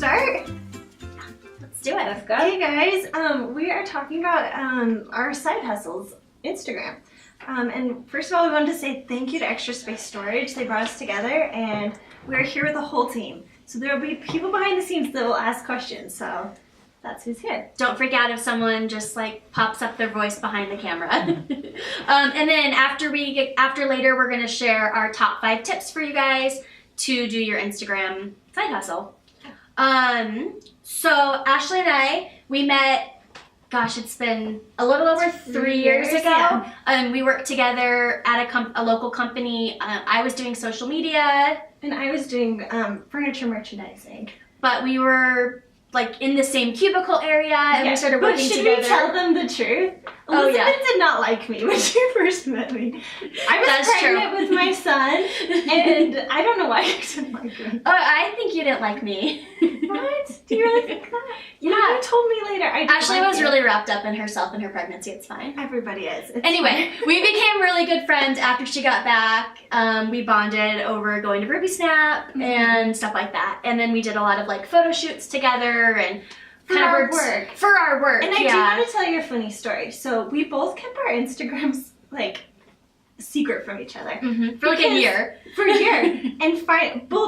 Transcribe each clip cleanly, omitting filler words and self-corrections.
start? Let's do it. Let's go. Hey guys, we are talking about our side hustles, Instagram. And first of all, we wanted to say thank you to Extra Space Storage. They brought us together and we're here with the whole team. So there will be people behind the scenes that will ask questions. So that's who's here. Don't freak out if someone just like pops up their voice behind the camera. And then after later, we're gonna share our top 5 tips for you guys to do your Instagram side hustle. So Ashley and I, we met, gosh, it's been a little over 3 years ago. Yeah. We worked together at a local company. I was doing social media. And I was doing furniture merchandising. But we were like in the same cubicle area and we started working together. Should we tell them the truth? Elizabeth did not like me when she first met me. I was pregnant with my son, and I don't know why you didn't like me. Oh, I think you didn't like me. What? Do you really think that? Yeah. You told me later. Ashley was really wrapped up in herself and her pregnancy. It's fine. Everybody is. Anyway, we became really good friends after she got back. We bonded over going to Ruby Snap and stuff like that. And then we did a lot of like photo shoots together and for our work. And I do want to tell you a funny story. So we both kept our Instagrams like secret from each other for like a year. For a year, and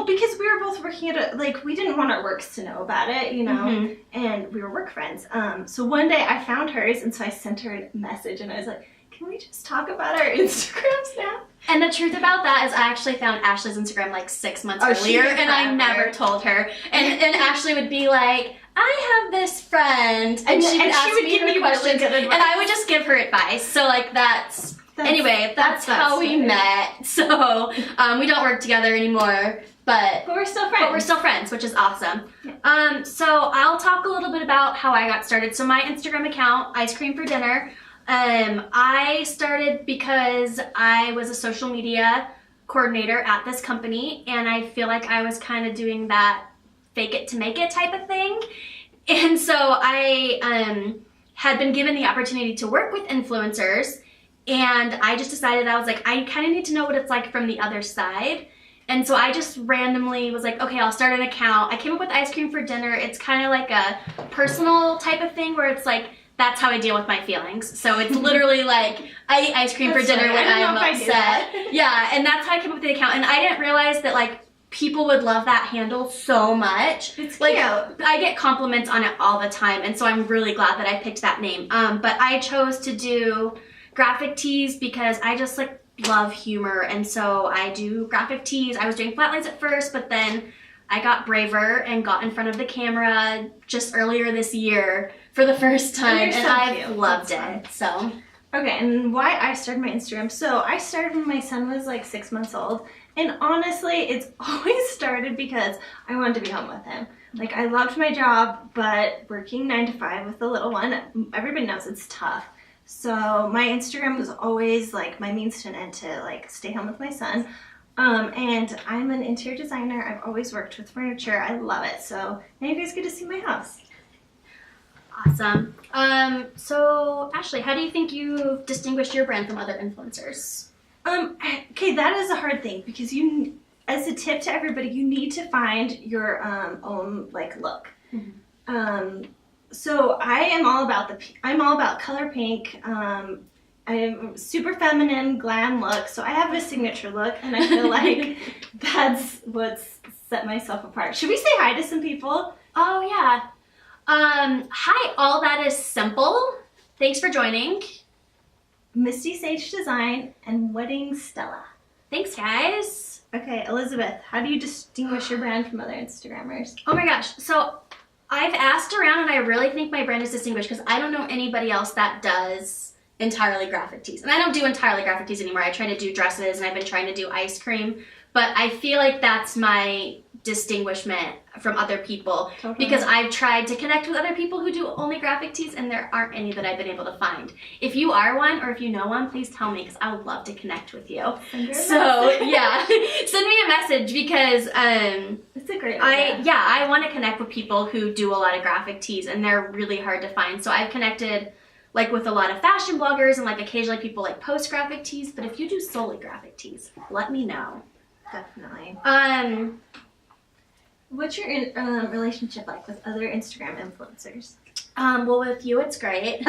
because we were both working at we didn't want our works to know about it, you know, and we were work friends. So one day I found hers, and so I sent her a message, and I was like, "Can we just talk about our Instagrams now?" And the truth about that is I actually found Ashley's Instagram like 6 months earlier, and I never told her. And Ashley would be like, I have this friend, and she would ask me her questions, and I would just give her advice. So like that's how we met. So we don't work together anymore, but we're still friends. But we're still friends, which is awesome. Yeah. So I'll talk a little bit about how I got started. So my Instagram account, Ice Cream for Dinner, I started because I was a social media coordinator at this company, and I feel like I was kind of doing that fake it to make it type of thing. And so I had been given the opportunity to work with influencers, and I just decided, I was like, I kind of need to know what it's like from the other side. And so I just randomly was like, okay, I'll start an account. I came up with Ice Cream for Dinner. It's kind of like a personal type of thing where it's like, that's how I deal with my feelings. So it's literally like, I eat ice cream for dinner when I'm upset. Yeah, and that's how I came up with the account. And I didn't realize that like people would love that handle so much. It's like, cute. I get compliments on it all the time, and so I'm really glad that I picked that name. But I chose to do graphic tees because I just like love humor, and so I do graphic tees. I was doing flat lines at first, but then I got braver and got in front of the camera just earlier this year for the first time, and I've loved it. So okay, and why I started my Instagram. So I started when my son was like 6 months old, and honestly, it's always started because I wanted to be home with him. Like, I loved my job, but working 9 to 5 with the little one, everybody knows it's tough. So my Instagram was always like my means to an end to like stay home with my son. And I'm an interior designer. I've always worked with furniture. I love it. So now you guys get to see my house. Awesome. So Ashley, how do you think you've distinguished your brand from other influencers? Okay, that is a hard thing because you, as a tip to everybody, you need to find your own like look. So I am all about I'm all about color pink. I'm super feminine, glam look. So I have a signature look, and I feel like that's what's set myself apart. Should we say hi to some people? Oh yeah. Hi, all that is simple. Thanks for joining. Misty Sage Design and Wedding Stella. Thanks, guys. Okay, Elizabeth, how do you distinguish your brand from other Instagrammers? Oh my gosh. So I've asked around, and I really think my brand is distinguished because I don't know anybody else that does entirely graphic tees. And I don't do entirely graphic tees anymore. I try to do dresses, and I've been trying to do ice cream. But I feel like that's my distinguishment from other people because I've tried to connect with other people who do only graphic tees, and there aren't any that I've been able to find. If you are one, or if you know one, please tell me because I would love to connect with you. So yeah, send me a message because it's a great idea. I want to connect with people who do a lot of graphic tees, and they're really hard to find. So I've connected like with a lot of fashion bloggers, and like occasionally people like post graphic tees. But if you do solely graphic tees, let me know. Definitely. What's your relationship like with other Instagram influencers? Well, with you, it's great.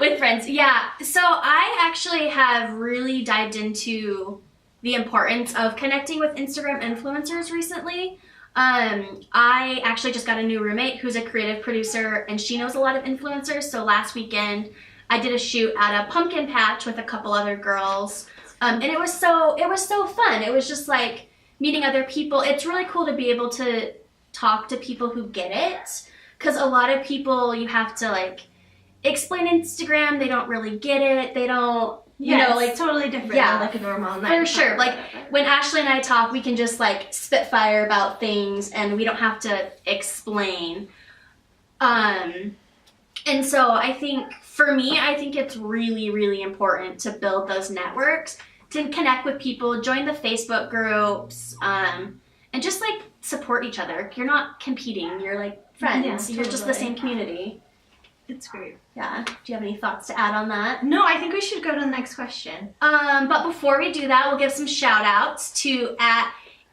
With friends, yeah. So I actually have really dived into the importance of connecting with Instagram influencers recently. I actually just got a new roommate who's a creative producer, and she knows a lot of influencers. So last weekend, I did a shoot at a pumpkin patch with a couple other girls, and it was so fun. It was just like meeting other people. It's really cool to be able to talk to people who get it. Because a lot of people, you have to, like, explain Instagram. They don't really get it. They don't, you know, like... totally different than, like, a normal night. For sure. Like, when Ashley and I talk, we can just, like, spitfire about things, and we don't have to explain. And so I think, for me, I think it's really, really important to build those networks, to connect with people, join the Facebook groups, and just, like, support each other. You're not competing. You're, like, friends. Yeah, totally. You're just the same community. It's great. Yeah. Do you have any thoughts to add on that? No, I think we should go to the next question. But before we do that, we'll give some shout outs to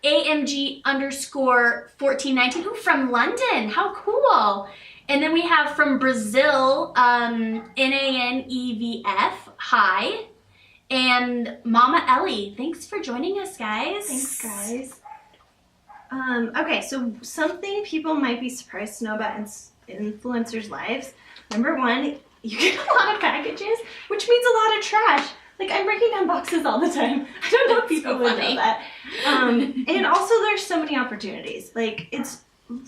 @AMG_1419. Ooh, from London. How cool. And then we have from Brazil, NANEVF. Hi. And Mama Ellie. Thanks for joining us, guys. Thanks, guys. Okay, so something people might be surprised to know about influencers' lives. Number one, you get a lot of packages, which means a lot of trash. Like, I'm breaking down boxes all the time. I don't know if people would know that. And also, there's so many opportunities. Like, it's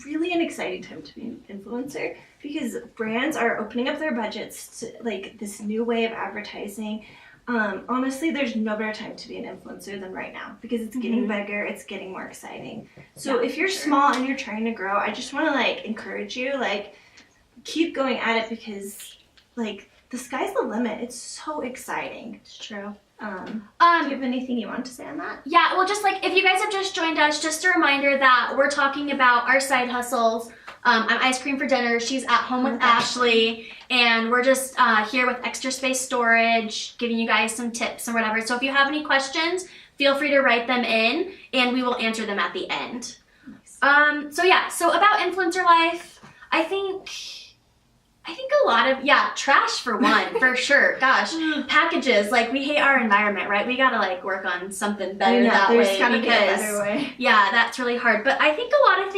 really an exciting time to be an influencer because brands are opening up their budgets to, like, this new way of advertising. Honestly, there's no better time to be an influencer than right now because it's getting bigger, it's getting more exciting. So if you're small and you're trying to grow, I just want to, like, encourage you, like, keep going at it because, like, the sky's the limit. It's so exciting. It's true. Do you have anything you want to say on that? Yeah, well, just like, if you guys have just joined us, just a reminder that we're talking about our side hustles. I'm Ice Cream for Dinner. She's at home with Ashley. And we're just here with Extra Space Storage, giving you guys some tips and whatever. So if you have any questions, feel free to write them in, and we will answer them at the end. Nice. So about influencer life, I think a lot of, trash for one, for sure. Gosh, packages, like, we hate our environment, right? We gotta, like, work on something better that way. Gotta be a better way. Yeah, that's really hard. But I think a lot of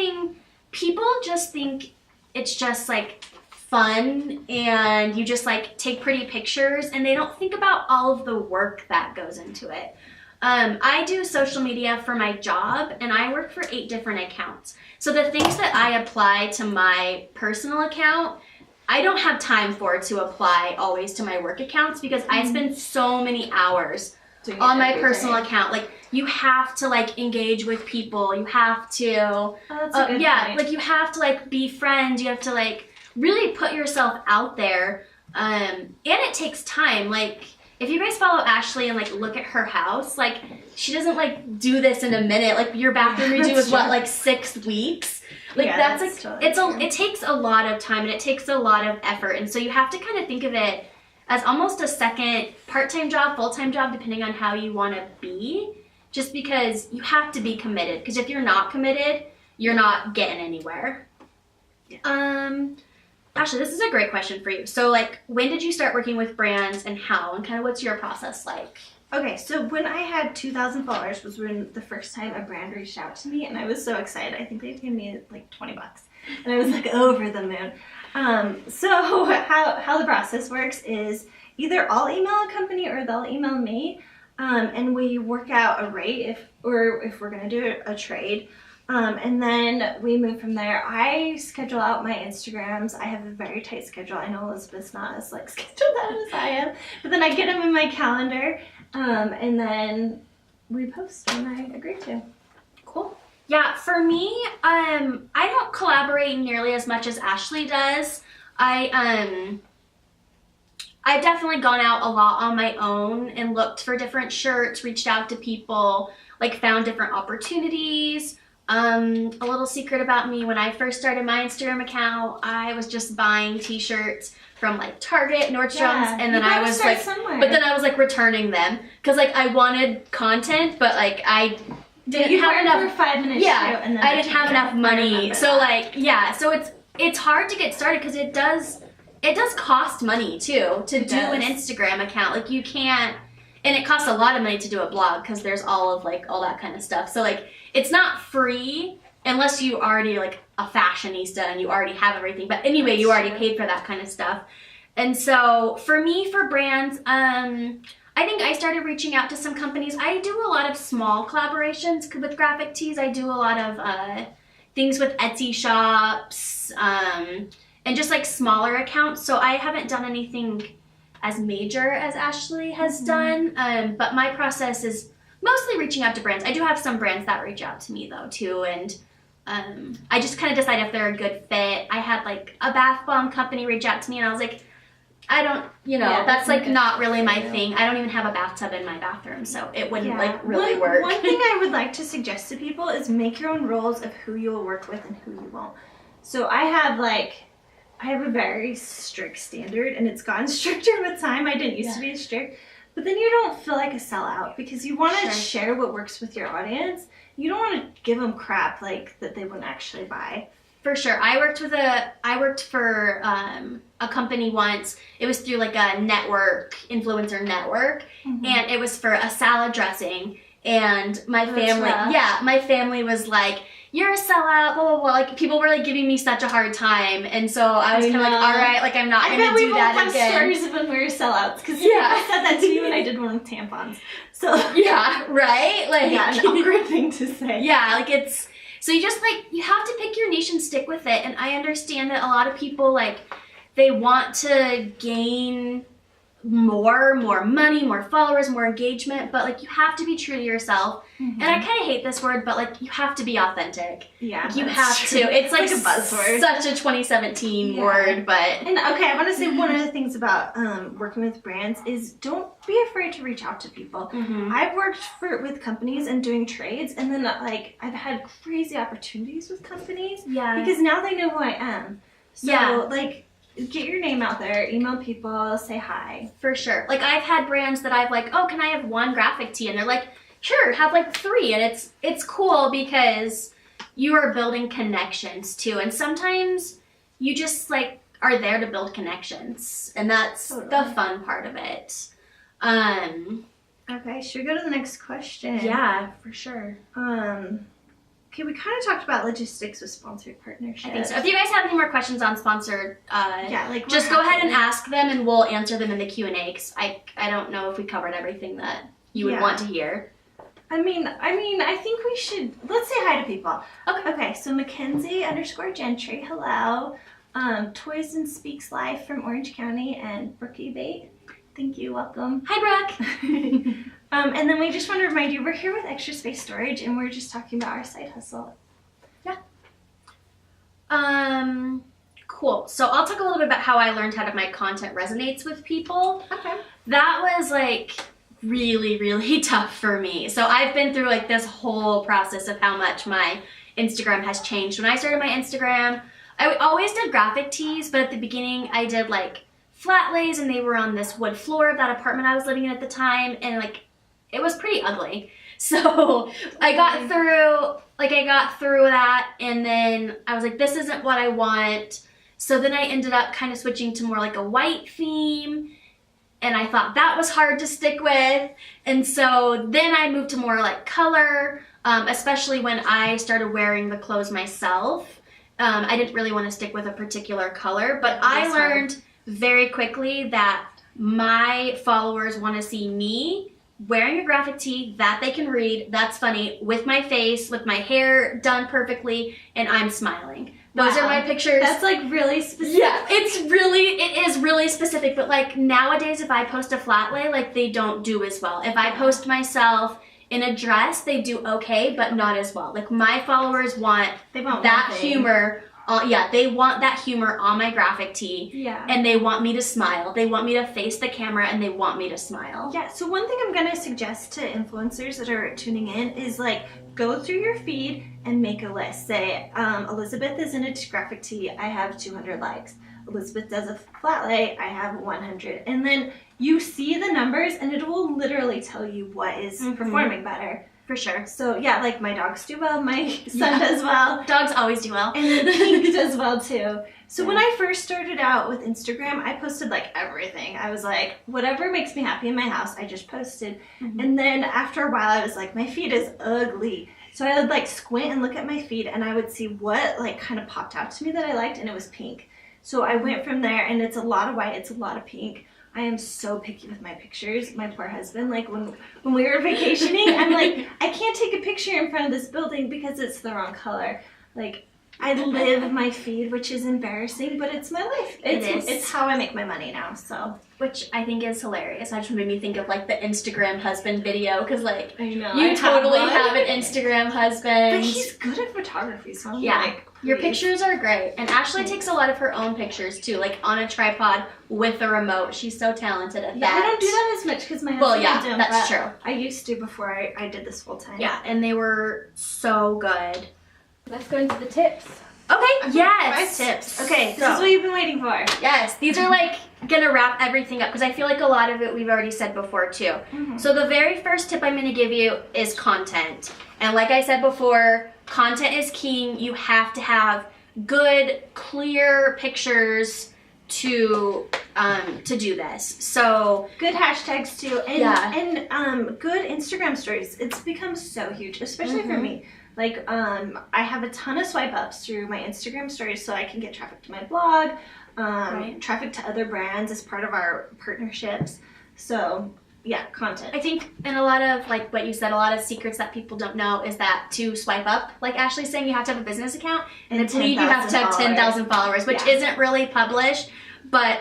people just think it's just, like, fun and you just, like, take pretty pictures and they don't think about all of the work that goes into it. I do social media for my job and I work for 8 different accounts. So the things that I apply to my personal account, I don't have time to apply always to my work accounts because I spend so many hours on my personal account. Like, you have to, like, engage with people. You have to, oh, that's a good point. Like, you have to, like, be friends. You have to, like, really put yourself out there. And it takes time. Like, if you guys follow Ashley and, like, look at her house, like, she doesn't, like, do this in a minute. Like, your bathroom redo is what, like, 6 weeks? Like, that's like, totally it takes a lot of time and it takes a lot of effort. And so you have to kind of think of it as almost a second part-time job, full-time job, depending on how you want to be, just because you have to be committed. Because if you're not committed, you're not getting anywhere. Yeah. Ashley, this is a great question for you. So, like, when did you start working with brands and how? And kind of what's your process like? Okay, so when I had 2,000 followers was when the first time a brand reached out to me, and I was so excited. I think they paid me like $20, and I was like over the moon. So how the process works is either I'll email a company or they'll email me, and we work out a rate if we're gonna do a trade. And then we move from there. I schedule out my Instagrams. I have a very tight schedule. I know Elizabeth's not as, like, scheduled out as I am, but then I get them in my calendar, and then we post when I agree to. Cool. Yeah, for me, I don't collaborate nearly as much as Ashley does. I've definitely gone out a lot on my own and looked for different shirts, reached out to people, like, found different opportunities. A little secret about me, when I first started my Instagram account, I was just buying t-shirts from, like, Target, Nordstrom's, and then I was like returning them because, like, I wanted content, but, like, I didn't have enough for 5 minutes. Yeah, too, and then I didn't have enough money. So like, yeah, so it's hard to get started because it does cost money too to do an Instagram account. Like you can't, and it costs a lot of money to do a blog because there's all that kind of stuff. So like, it's not free unless you already like a fashionista and you already have everything. But anyway, you already paid for that kind of stuff. And so for me, for brands, I think I started reaching out to some companies. I do a lot of small collaborations with graphic tees. I do a lot of things with Etsy shops and just like smaller accounts. So I haven't done anything as major as Ashley has done. But my process is mostly reaching out to brands. I do have some brands that reach out to me though too. And I just kind of decide if they're a good fit. I had like a bath bomb company reach out to me and I was like, I don't, that's like not really my thing. I don't even have a bathtub in my bathroom, so it wouldn't like really work. One thing I would like to suggest to people is make your own rules of who you will work with and who you won't. So I have a very strict standard, and it's gotten stricter with time. I didn't used to be as strict, but then you don't feel like a sellout because you want to share what works with your audience. You don't want to give them crap like that they wouldn't actually buy. For sure. I worked for a company once. It was through like a influencer network, and it was for a salad dressing. And my family was like, "You're a sellout," blah blah blah. Like people were like giving me such a hard time, and so I was kind of like, "All right, like I'm not gonna do that again." I bet we both have stories of when we were sellouts because I said that to you when I did one with tampons. So yeah, right, like an awkward thing to say. Yeah, like it's. So you just you have to pick your niche and stick with it. And I understand that a lot of people they want to gain more money, more followers, more engagement, but you have to be true to yourself. And I kind of hate this word, but you have to be authentic. Yeah, you have to. It's like a buzzword. Such a 2017 word, but. And okay, I want to say one of the things about working with brands is don't be afraid to reach out to people. I've worked with companies and doing trades, and then I've had crazy opportunities with companies. Yeah. Because now they know who I am. So get your name out there, email people, say hi. For sure. I've had brands that I've oh, can I have one graphic tee? And they're like, sure, have 3. And it's cool because you are building connections too. And sometimes you just are there to build connections. And that's the fun part of it. Okay, should we go to the next question? Yeah, for sure. Okay, we kind of talked about logistics with sponsored partnerships. I think so. If you guys have any more questions on sponsored, just go ahead and ask them, and we'll answer them in the Q&A. Because I don't know if we covered everything that you would want to hear. I mean, I think we should. Let's say hi to people. Okay. So Mackenzie_Gentry, hello. Toys and Speaks Life from Orange County, and Brookie Bait. Thank you. Welcome. Hi, Brooke. And then we just want to remind you, we're here with Extra Space Storage, and we're just talking about our side hustle. Yeah. Cool. So I'll talk a little bit about how I learned how my content resonates with people. Okay. That was really, really tough for me. So I've been through this whole process of how much my Instagram has changed. When I started my Instagram, I always did graphic tees, but at the beginning I did flat lays, and they were on this wood floor of that apartment I was living in at the time, and it was pretty ugly. So I got through that, and then I was like, this isn't what I want. So then I ended up kind of switching to more a white theme, and I thought that was hard to stick with. And so then I moved to more color, especially when I started wearing the clothes myself. I didn't really want to stick with a particular color, but I learned very quickly that my followers want to see me wearing a graphic tee that they can read, that's funny, with my face, with my hair done perfectly, and I'm smiling. Those are my pictures. That's really specific. Yeah, it is really specific, but nowadays if I post a flat lay, they don't do as well. If I post myself in a dress, they do okay, but not as well. My followers want that humor. They want that humor on my graphic tee. Yeah. And they want me to smile. They want me to face the camera, and they want me to smile. Yeah, so one thing I'm going to suggest to influencers that are tuning in is go through your feed and make a list. Say, Elizabeth is in a graphic tee, I have 200 likes. Elizabeth does a flat lay, I have 100. And then you see the numbers, and it will literally tell you what is performing better. For sure. So yeah, like my dogs do well, my son does well. Dogs always do well. And then Pink does well too. So when I first started out with Instagram, I posted like everything. I was like, whatever makes me happy in my house, I just posted. And then after a while, I was like, my feed is ugly. So I would like squint and look at my feed, and I would see what like kind of popped out to me that I liked, and it was pink. So I went from there, and it's a lot of white, it's a lot of pink. I am so picky with my pictures. My poor husband, like when we were vacationing, I'm like, I can't take a picture in front of this building because it's the wrong color. Like, I live my feed, which is embarrassing, but it's my life. It's how I make my money now, so. Which I think is hilarious. That just made me think of like the Instagram husband video, because like, I know, you totally have an Instagram husband. But he's good at photography, so I'm like, please. Your pictures are great. And Ashley takes a lot of her own pictures too, like on a tripod with a remote. She's so talented at that. I don't do that as much because my husband doesn't, that's true. I used to before I did this full time. Yeah, and they were so good. Let's go into the tips. Okay, yes. 5 tips. Okay, this is what you've been waiting for. Yes, these are like gonna wrap everything up because I feel like a lot of it we've already said before too. So the very first tip I'm gonna give you is content. And like I said before, content is king. You have to have good, clear pictures to do this. So good hashtags too, and good Instagram stories. It's become so huge, especially for me. Like, I have a ton of swipe ups through my Instagram stories so I can get traffic to my blog, traffic to other brands as part of our partnerships. So, yeah, content. I think, and a lot of, like what you said, a lot of secrets that people don't know is that to swipe up, like Ashley's saying, you have to have a business account, and I believe you have to have 10,000 followers, which isn't really published. But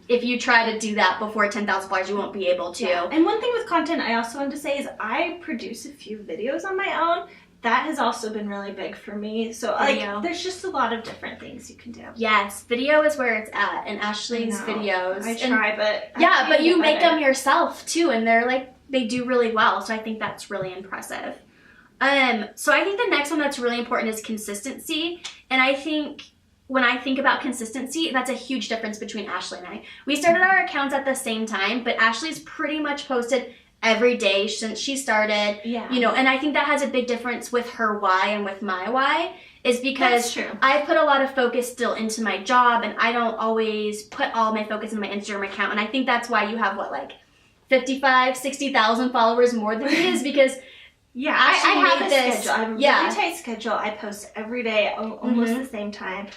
if you try to do that before 10,000 followers, you won't be able to. Yeah. And one thing with content I also wanted to say is I produce a few videos on my own. That has also been really big for me. So, like, there's just a lot of different things you can do. Yes, video is where it's at, and Ashley's videos. I try, but yeah, but you make them yourself too, and they're like, they do really well. So I think that's really impressive. So I think the next one that's really important is consistency, and I think when I think about consistency, that's a huge difference between Ashley and I. We started our accounts at the same time, but Ashley's pretty much posted every day since she started, you know, and I think that has a big difference with her why and with my why, is because I put a lot of focus still into my job, and I don't always put all my focus in my Instagram account, and I think that's why you have, what, like 55, 60,000 followers more than me, is because I have a schedule. I have a really tight schedule. I post every day, almost the same time.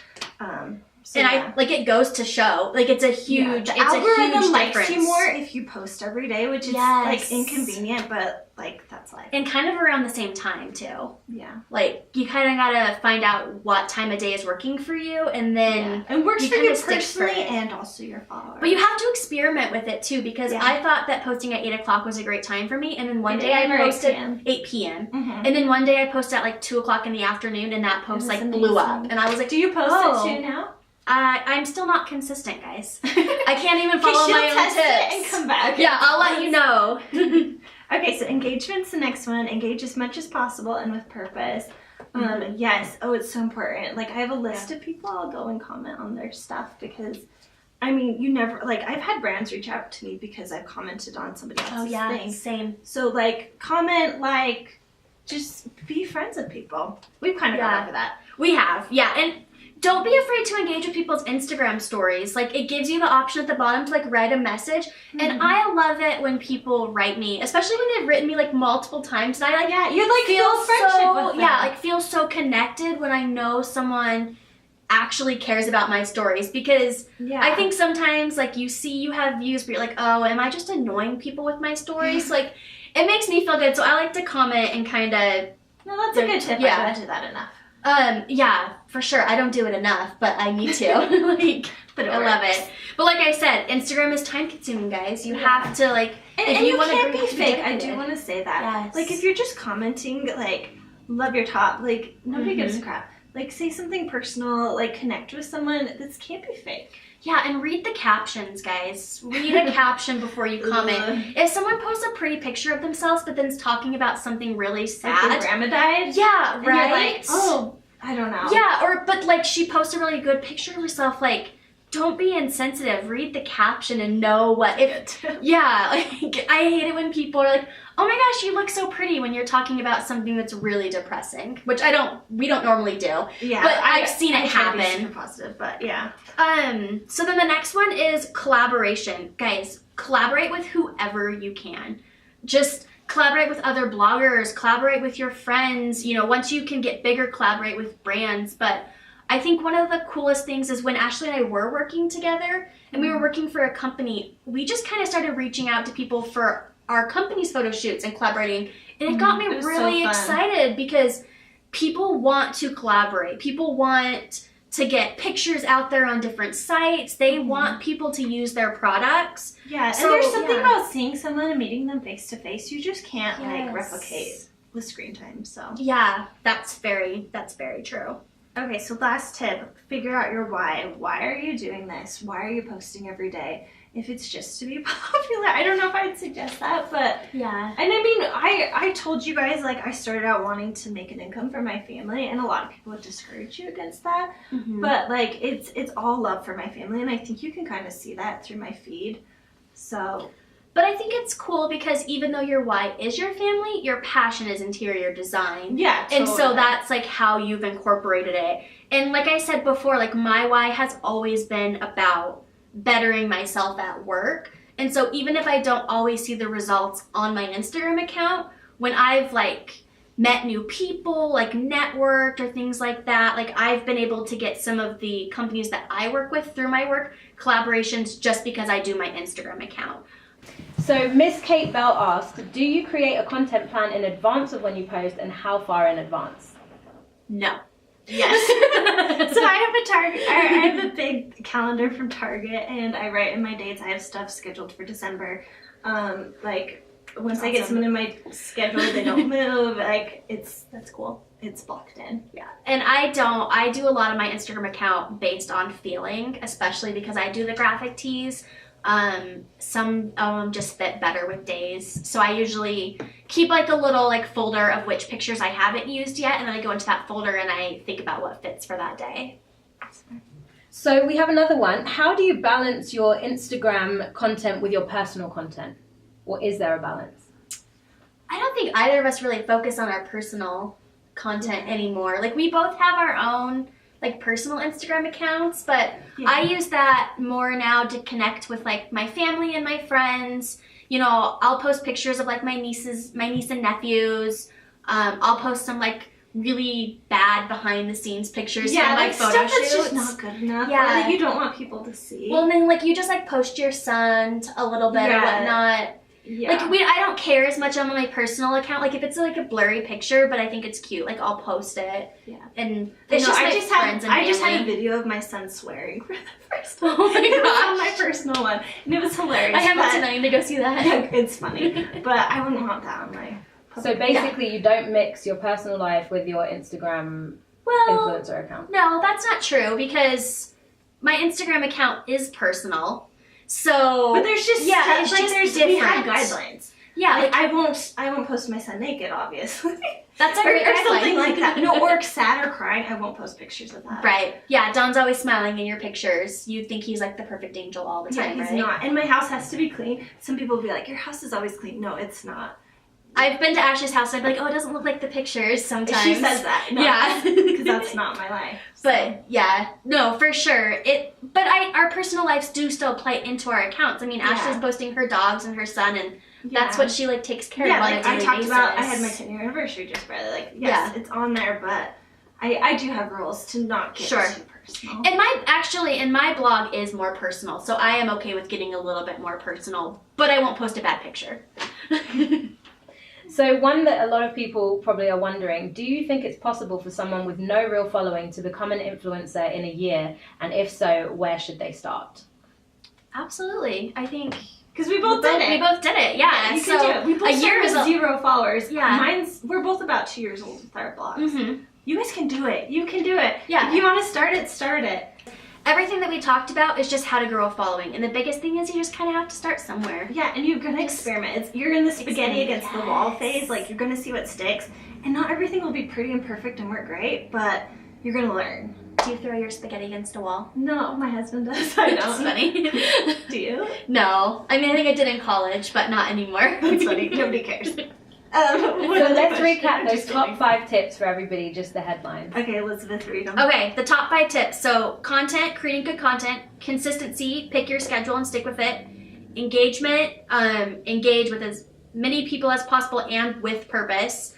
So and I like, it goes to show, like, it's a huge, it's a huge likes difference. You more if you post every day, which is like inconvenient, but like that's life. And kind of around the same time too. Yeah. Like, you kind of gotta find out what time of day is working for you, and then and works for you personally and also your followers. But you have to experiment with it too, because I thought that posting at 8 o'clock was a great time for me, and then one day I posted 8 p.m. And then one day I posted at like 2 o'clock in the afternoon, and that post like blew up, and I was like, do you post it too now? I'm still not consistent, guys. I can't even follow my own tips. It and come back. Yeah, I'll let you know. Okay, so engagement's the next one. Engage as much as possible and with purpose. Yes. Oh, it's so important. Like, I have a list of people I'll go and comment on their stuff, because I mean, you never, like, I've had brands reach out to me because I've commented on somebody else's thing. Same. So, like, comment, like, just be friends with people. We've kind of gone over that. We have, and don't be afraid to engage with people's Instagram stories. Like, it gives you the option at the bottom to like write a message. And I love it when people write me, especially when they've written me like multiple times. And I like, you're like feel friendship with them. Yeah, like feel so connected when I know someone actually cares about my stories, because I think sometimes like you have views but you're like, oh, am I just annoying people with my stories? Like, it makes me feel good, so I like to comment and kind of. No, that's a good tip. I don't do that enough. Yeah, for sure. I don't do it enough, but I need to. Like, but I love it. But like I said, Instagram is time consuming, guys. You have to like, and you can't be fake. I do want to say that. Yes. Like, if you're just commenting like, love your top, like, nobody gives a crap. Like, say something personal, like, connect with someone. This can't be fake. Yeah, and read the captions, guys. Read a caption before you comment. If someone posts a pretty picture of themselves but then is talking about something really sad. Like their grandma died? Yeah, and right? You're like, oh, I don't know. Yeah, but like she posts a really good picture of herself, like, don't be insensitive. Read the caption and know what yeah, like I hate it when people are like, oh my gosh, you look so pretty when you're talking about something that's really depressing, which we don't normally do. Yeah, but I've seen it happen. To be super positive, but yeah. So then the next one is collaboration. Guys, collaborate with whoever you can. Just collaborate with other bloggers, collaborate with your friends. You know, once you can get bigger, collaborate with brands. But I think one of the coolest things is when Ashley and I were working together and we were working for a company, we just kind of started reaching out to people for our company's photo shoots and collaborating. And it got me really excited because people want to collaborate. People want to get pictures out there on different sites. They want people to use their products. Yeah, so, and there's something about seeing someone and meeting them face to face you just can't like replicate with screen time. So yeah, that's very true. Okay, so last tip, figure out your why. Why are you doing this? Why are you posting every day? If it's just to be popular, I don't know if I'd suggest that, but yeah. And I mean, I told you guys, like, I started out wanting to make an income for my family, and a lot of people would discourage you against that, but like, it's all love for my family, and I think you can kind of see that through my feed, so. But I think it's cool because even though your why is your family, your passion is interior design. Yeah, totally. And so that's like how you've incorporated it. And like I said before, like my why has always been about bettering myself at work. And so even if I don't always see the results on my Instagram account, when I've like met new people, like networked or things like that, like I've been able to get some of the companies that I work with through my work collaborations just because I do my Instagram account. So Miss Kate Bell asked, do you create a content plan in advance of when you post, and how far in advance? No. Yes. So I have a big calendar from Target, and I write in my dates. I have stuff scheduled for December. Like once I get something in my schedule, they don't move. Like that's cool. It's blocked in. Yeah. And I do a lot of my Instagram account based on feeling, especially because I do the graphic tees. Some just fit better with days. So I usually keep like a little like folder of which pictures I haven't used yet, and then I go into that folder and I think about what fits for that day. So we have another one. How do you balance your Instagram content with your personal content? Or is there a balance? I don't think either of us really focus on our personal content anymore. Like we both have our own like personal Instagram accounts, but I use that more now to connect with like my family and my friends. You know, I'll post pictures of like my niece and nephews. I'll post some like really bad behind the scenes pictures from like photo stuff shoots. That's just not good enough. Yeah, that you don't want people to see. Well, and then like you just like post your son a little bit or whatnot. Yeah. Like I don't care as much on my personal account. Like if it's like a blurry picture, but I think it's cute, like I'll post it. Yeah. And it's just my friends and family. I just had a video of my son swearing for the first time. Oh my gosh. It was on my personal one, and it was hilarious. I haven't tonight to go see that. It's funny, but I wouldn't want that on my. So basically, you don't mix your personal life with your Instagram influencer account. No, that's not true because my Instagram account is personal. So, but there's just it's like just there's different. We have guidelines. Yeah, like I won't post my son naked, obviously. That's a great or something like that. No, or sad or crying. I won't post pictures of that. Right. Yeah, Don's always smiling in your pictures. You'd think he's like the perfect angel all the time, he's not. And my house has to be clean. Some people will be like, your house is always clean. No, it's not. I've been to Ash's house and I'd be like, oh, it doesn't look like the pictures sometimes. She says that. No, yeah. Because that's not my life. So. But yeah, no, for sure. But our personal lives do still play into our accounts. I mean, Ashley's posting her dogs and her son, and that's what she like takes care of on a daily basis. I talked about, I had my 10-year anniversary just barely. Like, yes, it's on there, but I do have rules to not get too personal. And my blog is more personal, so I am okay with getting a little bit more personal, but I won't post a bad picture. So one that a lot of people probably are wondering, do you think it's possible for someone with no real following to become an influencer in a year? And if so, where should they start? Absolutely. I think... Because we both did it. We both did it, yeah. You can do it. We both started with 0 followers. Yeah. We're both about 2 years old with our blogs. Mm-hmm. You guys can do it. You can do it. Yeah. If you want to start it, start it. Everything that we talked about is just how to grow a following. And the biggest thing is you just kind of have to start somewhere. Yeah, and you're going to experiment. You're in the spaghetti against the wall phase. Like, you're going to see what sticks. And not everything will be pretty and perfect and work great, but you're going to learn. Do you throw your spaghetti against a wall? No, my husband does. I That's don't. funny. Do you? No. I mean, I think I did in college, but not anymore. That's funny. Nobody cares. So let's recap those top 5 tips for everybody, just the headlines. Okay, Elizabeth, read them. Okay, the top 5 tips. So content, creating good content, consistency, pick your schedule and stick with it, engagement, engage with as many people as possible and with purpose,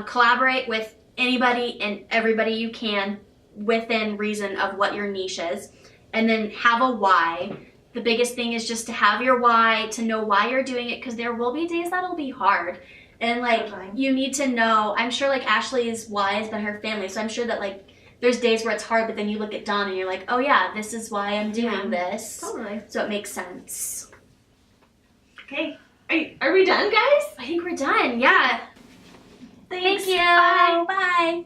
collaborate with anybody and everybody you can within reason of what your niche is, and then have a why. The biggest thing is just to have your why, to know why you're doing it, because there will be days that'll be hard. And like, you need to know, I'm sure like Ashley's why has been her family, so I'm sure that like there's days where it's hard, but then you look at Dawn and you're like, oh yeah, this is why I'm doing this. Totally. So it makes sense. Okay. Are we done, guys? I think we're done, yeah. Thanks. Thank you. Bye. Bye.